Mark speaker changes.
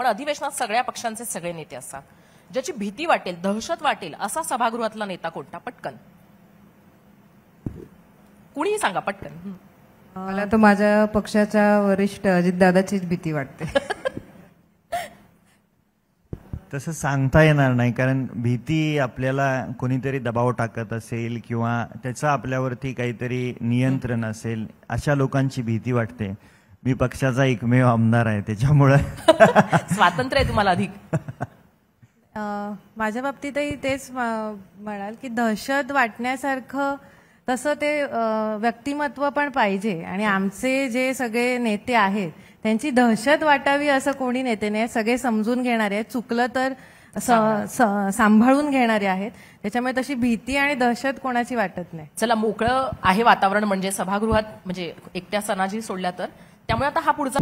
Speaker 1: पण अधिवेशनात सगळ्या पक्षांचे सगळे नेते असतात. ज्याची भीती वाटेल, दहशत वाटेल असा सभागृहातला नेता कोणता? पटकन कुणीही सांगा, पटकन.
Speaker 2: मला तर माझ्या पक्षाच्या वरिष्ठ अजितदादाचीच भीती वाटते.
Speaker 3: तसं सांगता येणार नाही, कारण भीती आपल्याला कोणीतरी दबाव टाकत असेल किंवा त्याचं आपल्यावरती काहीतरी नियंत्रण असेल, अशा लोकांची भीती वाटते. मी पक्षाचा एकमेव आमदार आहे, त्याच्यामुळे
Speaker 1: स्वातंत्र्य आहे तुम्हाला अधिक.
Speaker 2: माझ्या बाबतीतही तेच म्हणाल की दहशत वाटण्यासारखं तसं ते व्यक्तिमत्व पण पाहिजे. आणि आमचे जे सगळे नेते आहेत त्यांची दहशत वाटावी असं कोणी नेते नाही. सगळे समजून घेणारे आहेत, चुकलं तर सांभाळून घेणारे आहेत. त्याच्यामुळे तशी भीती आणि दहशत कोणाची वाटत नाही.
Speaker 1: चला, मोकळं आहे वातावरण म्हणजे सभागृहात, म्हणजे एकट्या सनाजी सोडल्या तर. त्यामुळे आता हा पुढचा